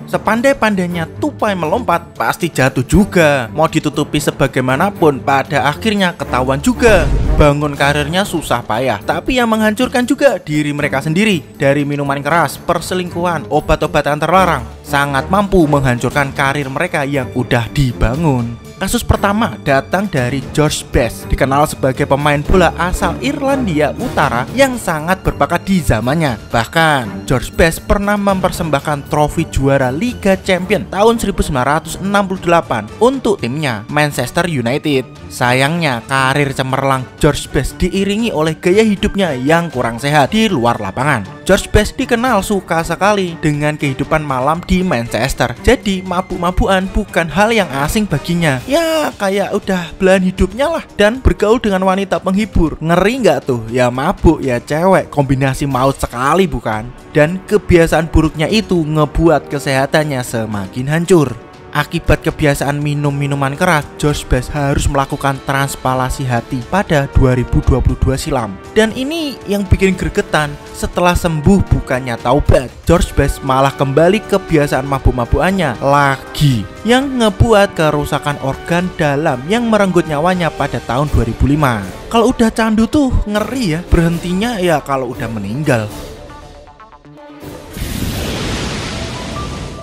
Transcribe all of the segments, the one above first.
Sepandai-pandainya tupai melompat pasti jatuh juga. Mau ditutupi sebagaimanapun pada akhirnya ketahuan juga. Bangun karirnya susah payah, tapi yang menghancurkan juga diri mereka sendiri. Dari minuman keras, perselingkuhan, obat-obatan terlarang, sangat mampu menghancurkan karir mereka yang udah dibangun. Kasus pertama datang dari George Best, dikenal sebagai pemain bola asal Irlandia Utara yang sangat berbakat di zamannya. Bahkan, George Best pernah mempersembahkan trofi juara Liga Champion tahun 1968 untuk timnya, Manchester United. Sayangnya, karir cemerlang George Best diiringi oleh gaya hidupnya yang kurang sehat di luar lapangan. George Best dikenal suka sekali dengan kehidupan malam di Manchester. Jadi, mabuk-mabukan bukan hal yang asing baginya. Ya kayak udah belahan hidupnya lah. Dan bergaul dengan wanita penghibur. Ngeri nggak tuh? Ya mabuk ya cewek, kombinasi maut sekali bukan? Dan kebiasaan buruknya itu ngebuat kesehatannya semakin hancur. Akibat kebiasaan minum minuman keras, George Best harus melakukan transplantasi hati pada 2022 silam. Dan ini yang bikin gregetan, setelah sembuh bukannya taubat, George Best malah kembali kebiasaan mabuk-mabukannya lagi, yang ngebuat kerusakan organ dalam yang merenggut nyawanya pada tahun 2005. Kalau udah candu tuh ngeri ya, berhentinya ya kalau udah meninggal.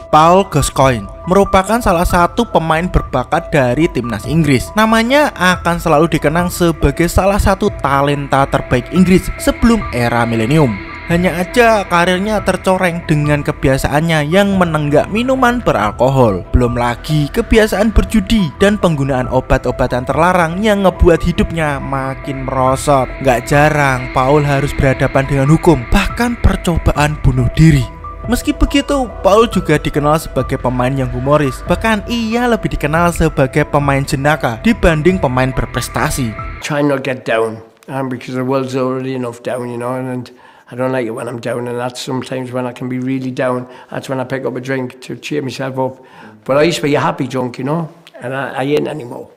Paul Gascoigne merupakan salah satu pemain berbakat dari timnas Inggris. Namanya akan selalu dikenang sebagai salah satu talenta terbaik Inggris sebelum era milenium. Hanya aja karirnya tercoreng dengan kebiasaannya yang menenggak minuman beralkohol. Belum lagi kebiasaan berjudi dan penggunaan obat-obatan terlarang yang ngebuat hidupnya makin merosot. Gak jarang Paul harus berhadapan dengan hukum, bahkan percobaan bunuh diri. Meski begitu, Paul juga dikenal sebagai pemain yang humoris. Bahkan ia lebih dikenal sebagai pemain jenaka dibanding pemain berprestasi. Try not get down, because the world's already enough down, and I don't like it when I'm down, and that's sometimes when I can be really down. That's when I pick up a drink to cheer myself up. But I used to be a happy drunk, and I ain't anymore.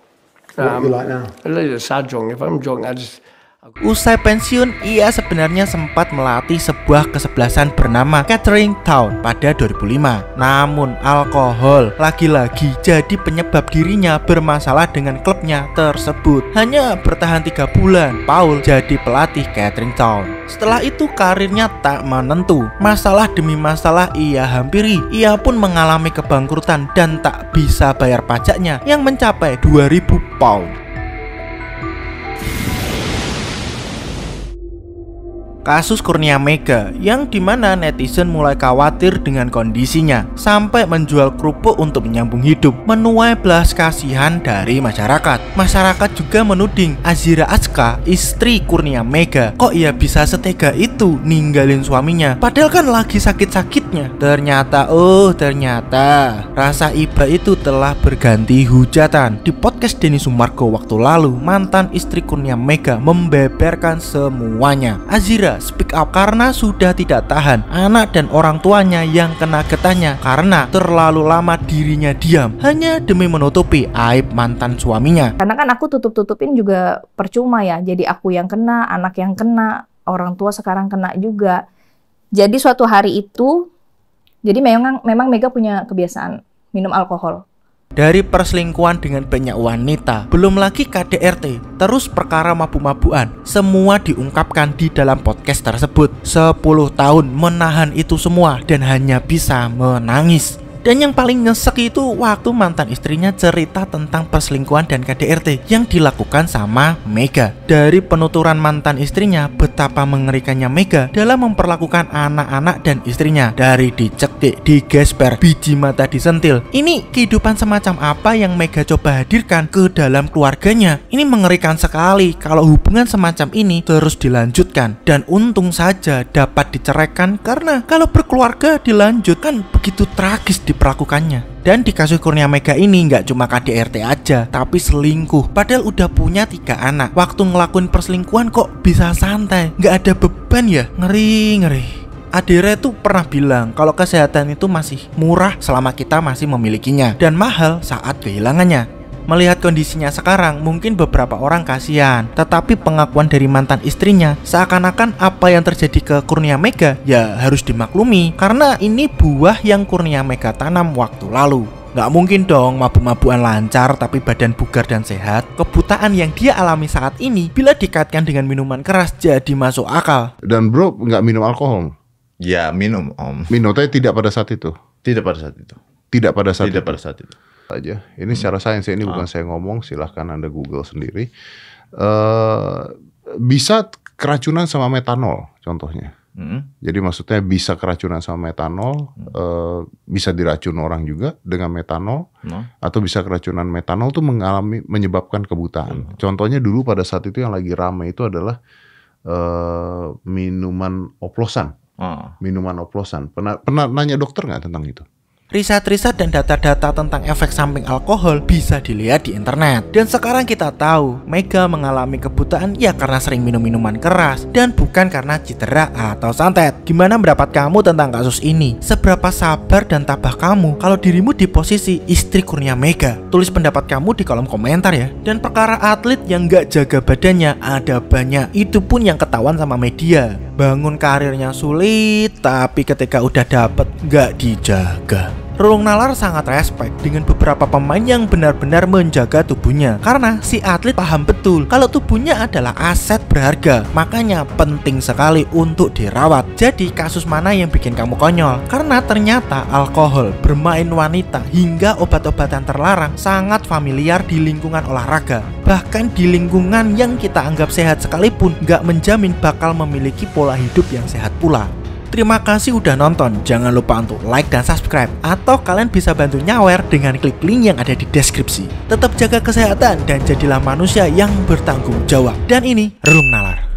What are you like now? A little sad drunk. If I'm drunk, I just... Usai pensiun, ia sebenarnya sempat melatih sebuah kesebelasan bernama Kettering Town pada 2005. Namun alkohol lagi-lagi jadi penyebab dirinya bermasalah dengan klubnya tersebut. Hanya bertahan 3 bulan, Paul jadi pelatih Kettering Town. Setelah itu karirnya tak menentu. Masalah demi masalah ia hampiri. Ia pun mengalami kebangkrutan dan tak bisa bayar pajaknya yang mencapai 2.000 pound. Kasus Kurnia Mega, yang dimana netizen mulai khawatir dengan kondisinya sampai menjual kerupuk untuk menyambung hidup, menuai belas kasihan dari masyarakat. Masyarakat juga menuding Azira Azka, istri Kurnia Mega, kok ia bisa setega itu ninggalin suaminya padahal kan lagi sakit-sakitnya. Ternyata rasa iba itu telah berganti hujatan. Di podcast Denny Sumargo waktu lalu, mantan istri Kurnia Mega membeberkan semuanya. Azira speak up karena sudah tidak tahan anak dan orang tuanya yang kena getahnya karena terlalu lama dirinya diam hanya demi menutupi aib mantan suaminya. Karena kan aku tutup-tutupin juga percuma ya. Jadi aku yang kena, anak yang kena, orang tua sekarang kena juga. Jadi suatu hari itu, jadi memang Mega punya kebiasaan minum alkohol. Dari perselingkuhan dengan banyak wanita, belum lagi KDRT, terus perkara mabuk-mabukan, semua diungkapkan di dalam podcast tersebut. 10 tahun menahan itu semua dan hanya bisa menangis. Dan yang paling nyesek itu waktu mantan istrinya cerita tentang perselingkuhan dan KDRT yang dilakukan sama Mega. Dari penuturan mantan istrinya, betapa mengerikannya Mega dalam memperlakukan anak-anak dan istrinya. Dari dicekik, digesper, biji mata disentil. Ini kehidupan semacam apa yang Mega coba hadirkan ke dalam keluarganya. Ini mengerikan sekali kalau hubungan semacam ini terus dilanjutkan. Dan untung saja dapat diceraikan karena kalau berkeluarga dilanjutkan begitu tragis diperlakukannya. Dan di kasus Kurnia Mega ini nggak cuma KDRT aja, tapi selingkuh. Padahal udah punya 3 anak. Waktu ngelakuin perselingkuhan kok bisa santai, nggak ada beban ya. Ngeri. Adira tuh pernah bilang kalau kesehatan itu masih murah selama kita masih memilikinya dan mahal saat kehilangannya. Melihat kondisinya sekarang, mungkin beberapa orang kasihan. Tetapi pengakuan dari mantan istrinya seakan-akan apa yang terjadi ke Kurnia Mega ya harus dimaklumi, karena ini buah yang Kurnia Mega tanam waktu lalu. Nggak mungkin dong mabuk-mabukan lancar tapi badan bugar dan sehat. Kebutaan yang dia alami saat ini bila dikaitkan dengan minuman keras jadi masuk akal. Dan bro nggak minum alkohol? Ya minum om. Minum tapi tidak pada saat itu? Tidak pada saat itu. Tidak pada saat Tidak itu? pada saat itu. Aja. Ini secara sains, ini bukan saya ngomong, silahkan Anda Google sendiri. Bisa keracunan sama metanol contohnya. Jadi maksudnya bisa keracunan sama metanol, bisa diracun orang juga dengan metanol, atau bisa keracunan metanol tuh menyebabkan kebutaan. Contohnya dulu pada saat itu yang lagi ramai itu adalah minuman oplosan. Minuman oplosan. Pernah nanya dokter nggak tentang itu? Riset-riset dan data-data tentang efek samping alkohol bisa dilihat di internet. Dan sekarang kita tahu Mega mengalami kebutaan ya karena sering minum minuman keras dan bukan karena cedera atau santet. Gimana pendapat kamu tentang kasus ini? Seberapa sabar dan tabah kamu kalau dirimu di posisi istri Kurnia Mega? Tulis pendapat kamu di kolom komentar ya. Dan perkara atlet yang gak jaga badannya ada banyak. Itu pun yang ketahuan sama media. Bangun karirnya sulit, tapi ketika udah dapet gak dijaga. Rulung Nalar sangat respect dengan beberapa pemain yang benar-benar menjaga tubuhnya, karena si atlet paham betul kalau tubuhnya adalah aset berharga, makanya penting sekali untuk dirawat. Jadi kasus mana yang bikin kamu konyol? Karena ternyata alkohol, bermain wanita, hingga obat-obatan terlarang sangat familiar di lingkungan olahraga. Bahkan di lingkungan yang kita anggap sehat sekalipun gak menjamin bakal memiliki pola hidup yang sehat pula. Terima kasih udah nonton, jangan lupa untuk like dan subscribe, atau kalian bisa bantu nyawer dengan klik link yang ada di deskripsi. Tetap jaga kesehatan dan jadilah manusia yang bertanggung jawab. Dan ini Rulung Nalar.